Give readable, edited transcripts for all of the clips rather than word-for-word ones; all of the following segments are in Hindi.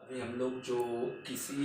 अभी हम लोग जो किसी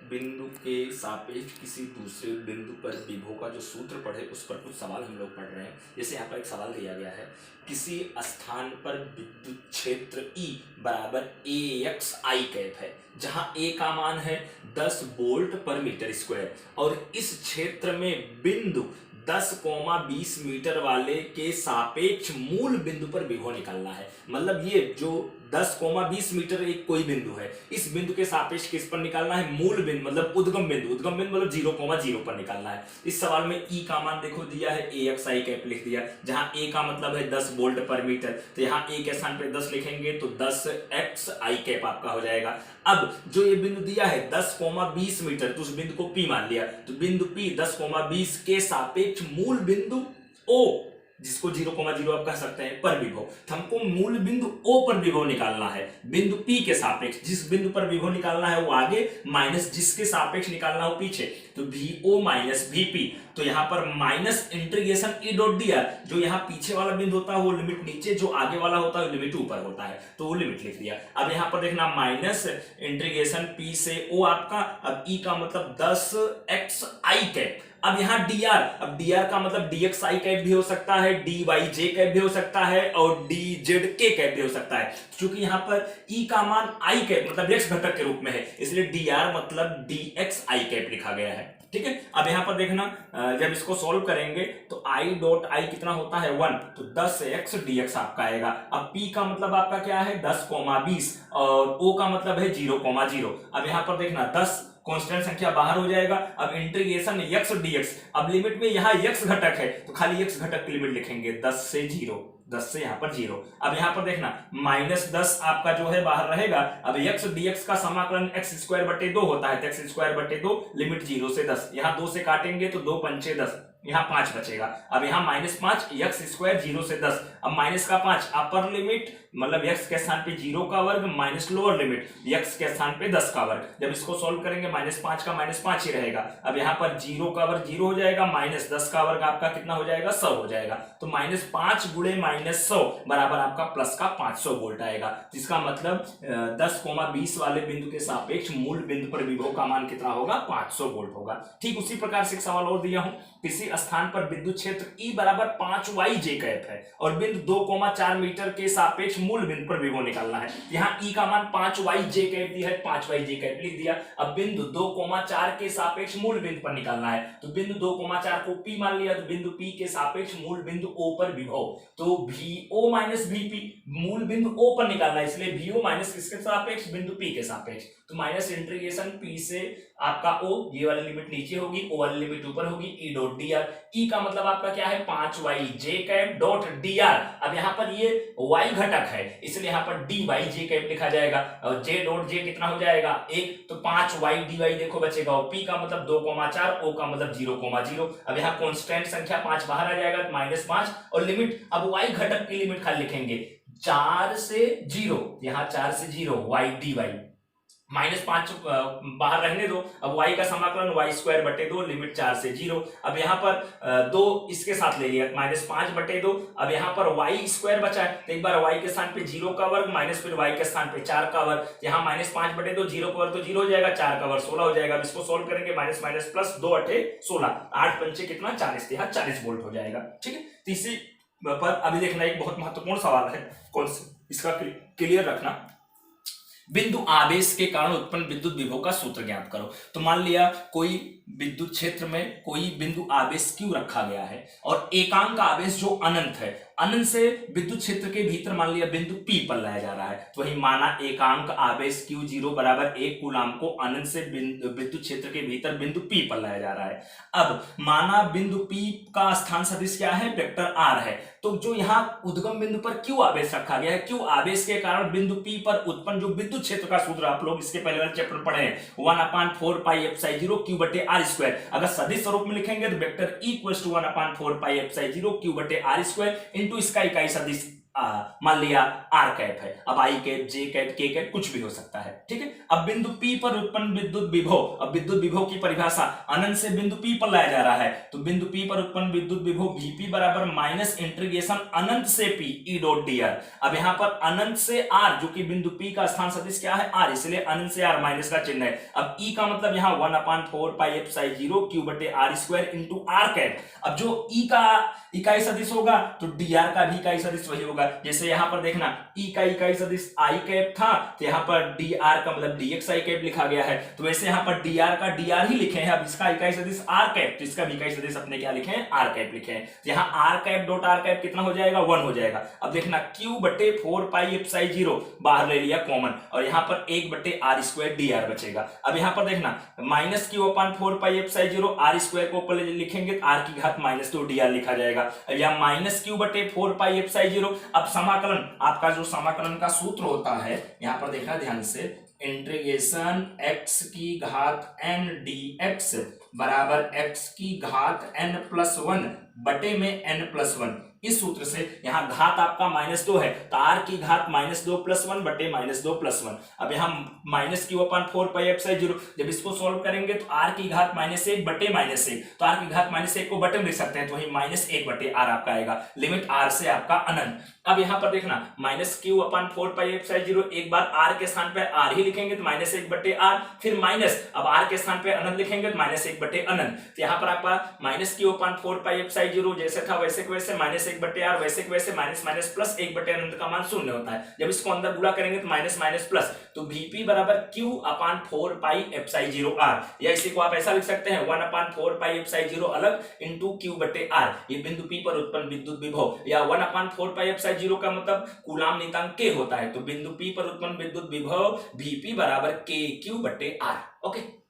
बिंदु के सापेक्ष किसी दूसरे बिंदु पर विभव का जो सूत्र पढ़े उस पर कुछ सवाल हम लोग पढ़ रहे हैं। जैसे यहाँ पर एक सवाल दिया गया है, किसी स्थान पर विद्युत क्षेत्र E बराबर ए एक्स आई कैप है, जहाँ ए का मान है 10 वोल्ट पर मीटर स्क्वायर और इस क्षेत्र में बिंदु 10,20 मीटर वाले के सापेक्ष मूल बिंदु पर विभव निकालना है। मतलब ये जो 10,20 मीटर एक कोई बिंदु है, इस बिंदु के सापेक्ष किस पर निकालना है? मूल बिंदु मतलब उद्गम बिंदु मतलब 0,0 पर निकालना है। इस सवाल में ई का मान देखो दिया है ए एक्स आई कैप लिख दिया, जहां ए का मतलब है 10 वोल्ट पर मीटर, तो यहाँ ए के स्थान पे 10 लिखेंगे तो 10 एक्स आई कैप आपका हो जाएगा। अब जो ये बिंदु दिया है 10,20 मीटर, तो उस बिंदु को पी मान लिया, तो बिंदु पी 10,20 के सापेक्ष मूल बिंदु ओ, जिसको 0,0 आप कह सकते हैं, पर विभव। तो हमको मूल बिंदु O पर विभव निकालना है, बिंदु P के सापेक्ष। जिस बिंदु पर विभव निकालना है वो आगे, माइनस जिसके सापेक्ष निकालना हो पीछे, तो VO माइनस VP। तो यहाँ पर minus integration E dot dr, जो यहाँ पीछे वाला बिंदु होता है वो लिमिट नीचे, जो आगे वाला होता है वो लिमिट ऊपर होता है, तो वो लिमिट लिख दिया। अब यहाँ पर देखना माइनस इंटीग्रेशन P से O आपका, अब E का मतलब 10x आई कैप। अब यहाँ dr, अब dr का मतलब dx आई कैप भी हो सकता है, dyj कैप भी हो सकता है और dzk कैप भी हो सकता है। क्योंकि यहाँ पर e का मान i कैप मतलब x घटक के रूप में है, इसलिए dr मतलब dx आई कैप लिखा गया है। ठीक है, अब यहाँ पर देखना जब इसको सॉल्व करेंगे तो i डॉट आई कितना होता है 1, तो 10x dx आपका आएगा। अब p का मतलब आपका क्या है 10,20 और o का मतलब है 0,0। अब यहाँ पर देखना 10 कांस्टेंट संख्या बाहर हो जाएगा। अब इंटीग्रेशन x dx, अब लिमिट में यहाँ x घटक है तो खाली x घटक की लिमिट लिखेंगे 10 से 0, 10 से यहाँ पर 0। अब यहाँ पर देखना -10 आपका जो है बाहर रहेगा। अब x dx का समाकलन x स्क्वायर बटे 2 होता है, तो x स्क्वायर बटे 2 लिमिट 0 से 10, यहाँ 2 से काटेंगे तो 2 पंचे 10, यहाँ 5 बचेगा। अब यहाँ -5 x स्क्वायर 0 से 10, अब माइनस का 5 अपर लिमिट मतलब x के स्थान पे 0 का वर्ग माइनस लोअर लिमिट x के स्थान पे 10 का वर्ग। जब इसको सॉल्व करेंगे -5 का -5 ही रहेगा। अब यहाँ पर 0 का वर्ग 0 हो जाएगा, -10 का वर्ग आपका कितना हो जाएगा 100 हो जाएगा। तो -5 गुणे -100 बराबर आपका प्लस का 500 वोल्ट आएगा, जिसका मतलब 10,20 वाले बिंदु के सापेक्ष मूल बिंदु पर विभव का मान कितना होगा 500 वोल्ट होगा। ठीक उसी प्रकार से एक सवाल और दिया हूं, किसी स्थान पर विद्युत क्षेत्र E बराबर 5yj कैप है और बिंदु 2,4 मीटर के सापेक्ष मूल बिंदु पर विभव निकालना है। यहाँ E का मान 5yj कैप दिया है, 5yj कैप लिख दिया। अब बिंदु 2,4 के सापेक्ष मूल बिंदु पर निकालना है, तो बिंदु 2,4 को P मान लिया, तो बिंदु P के सापेक्ष मूल बिंदु O पर विभव, तो VO माइनस VP मूल बिंदु O पर निकालना है, इसलिए VO माइनस किसके सापेक्ष बिंदु P के सापेक्ष, तो माइनस इंटीग्रेशन P से आपका O, ये वाली लिमिट नीचे होगी, O वाली लिमिट ऊपर होगी, E डॉट dr। E का मतलब आपका क्या है 5yj कैप डॉट dr। अब यहाँ पर ये y घटक है इसलिए यहाँ पर dyj कैप लिखा जाएगा और j डॉट j कितना हो जाएगा 1, तो 5y dy देखो बचेगा, और P का मतलब 2,4, O का मतलब 0,0। अब यहाँ कांस्टेंट संख्या 5 बाहर आ जाएगा -5 और लिमिट, अब y घटक की लिमिट खाली लिखेंगे 4 से 0, यहाँ 4 से 0 y dy, -5 बाहर रहने दो। अब y का समाकलन y स्क्वायर बटे 2 लिमिट 4 से 0। अब यहाँ पर 2 इसके साथ ले लिया -5 बटे 2। अब यहाँ पर y स्क्वायर बचा है, तो एक बार y के स्थान पे 0 का वर्ग माइनस फिर y के स्थान पे 4 का वर्ग, यहाँ -5 बटे 2, 0 का वर्ग तो 0 हो जाएगा, 4 का वर्ग 16 हो जाएगा। अब इसको सोल्व करेंगे माइनस माइनस प्लस 2 8 16, 8 पंचे कितना 40, यहाँ 40 वोल्ट हो जाएगा। ठीक है, तीसरी पर अभी देखना एक बहुत महत्वपूर्ण सवाल है, कौन से इसका क्लियर रखना, बिंदु आवेश के कारण उत्पन्न विद्युत विभव का सूत्र ज्ञात करो। तो मान लिया कोई विद्युत क्षेत्र में कोई बिंदु आवेश Q रखा गया है और एकांक आवेश जो अनंत है, अनंत से विद्युत क्षेत्र के भीतर मान लिया बिंदु P पर लाया जा रहा है, तो वही माना एकांक आवेश Q0 बराबर 1 कूलाम को अनंत से विद्युत क्षेत्र के भीतर बिंदु P पर लाया जा रहा है। अब माना बिंदु P का स्थान सदिश क्या है वेक्टर R है, तो जो यहाँ उद्गम बिंदु पर Q आवेश रखा गया है, Q आवेश के कारण बिंदु P पर उत्पन्न जो विद्युत क्षेत्र का सूत्र आप लोग इसके पहले वाले चैप्टर पढ़े हैं 1/4 पाई एप्सिलॉन 0 Q बटे R स्क्वायर। अगर सदिश स्वरूप में लिखेंगे तो vector E equals to 1/4 pi epsilon 0 Q बटे R स्क्वायर इनटू इसका इकाई सदिश मान लिया आर कैप है, अब I cap, J cap, K cap कुछ भी हो सकता है, ठीक है। अब बिंदु पी पर उत्पन्न विद्युत विभव, अब विद्युत विभव की परिभाषा अनंत से बिंदु पी पर लाया जा रहा है, तो बिंदु पी पर उत्पन्न विद्युत विभव Vp बराबर माइनस इंटीग्रेशन अनंत से P E dot D R. अब यहां पर अनंत से आर, जो कि बिंदु पी का स्थान सदिश क्या है आर, इसलिए अनंत से आर माइनस का चिन्ह है। अब ई का मतलब यहां 1/4 पाई एप्सिलॉन 0 q बटे R square into R cap. अब जो ई का इकाई सदिश होगा तो dr का भी इकाई सदिश वही होगा। जैसे यहां पर देखना e का इकाई सदिश i कैप था, तो यहां पर dr का मतलब dx i कैप लिखा गया है, तो वैसे यहां पर dr का dr ही लिखे हैं। अब इसका इकाई सदिश r कैप, तो इसका भी इकाई सदिश अपने क्या लिखे हैं r कैप लिखे हैं। तो यहां r cap dot r cap कितना हो जाएगा 1 हो जाएगा। अब देखना q बटे 4 पाई एप्सिलॉन 0 बाहर ले लिया कॉमन, और यहां पर 1 बटे आर स्क्वायर dr बचेगा। अब यहां पर देखना माइनस q अपान 4 पाई एप्सिलॉन 0 r स्क्वायर को ऊपर लिखेंगे तो r की घात माइनस 2 dr लिखा जाएगा। अब यहां माइनस क्यू बटे 4 पाई एप्सिलॉन 0। अब समाकलन, आपका जो समाकलन का सूत्र होता है यहां पर देखना ध्यान से, इंटीग्रेशन x की घात n dx बराबर x की घात n प्लस 1 बटे में n प्लस 1। इस सूत्र से यहां घात आपका -2 है, तो r की घात -2 प्लस 1 बटे -2 प्लस 1। अब यहां माइनस क्यू अपान 4 पाई एप्सिलॉन 0, जब इसको सॉल्व करेंगे तो r की घात -1 बटे -1, तो r की घात -1 को बटे में लिख सकते हैं, तो वही -1 बटे r आपका आएगा, लिमिट r से आपका अनंत। अब यहां पर देखना माइनस क्यू अपान 4 पाई एप्सिलॉन 0, एक बार r के स्थान पर r ही लिखेंगे तो -1 बटे r, फिर माइनस, अब r के स्थान पे अनंत लिखेंगे तो -1 बटे अनंत। तो यहां पर आपका माइनस क्यू अपान 4 पाई एप्सिलॉन 0 जैसे था वैसे के वैसे, -1 बटे r वैसे के वैसे, माइनस माइनस प्लस 1 बटे अनंत का मान 0 होता है। जब इसको अंदर गुणा करेंगे तो माइनस माइनस प्लस, तो Vp बराबर Q अपान 4 पाई एप्सिलॉन 0 r, या इसी को आप ऐसा लिख सकते हैं 1/4 पाई एप्सिलॉन 0 अलग इंटू Q बटे r, ये बिंदु P पर उत्पन्न विद्युत विभव, या 1/4 पाई एप्सिलॉन 0 का मतलब कूलाम नियतांक K होता है, तो बिंदु P पर उत्पन्न विद्युत विभव Vp बराबर KQ बटे r। ओके।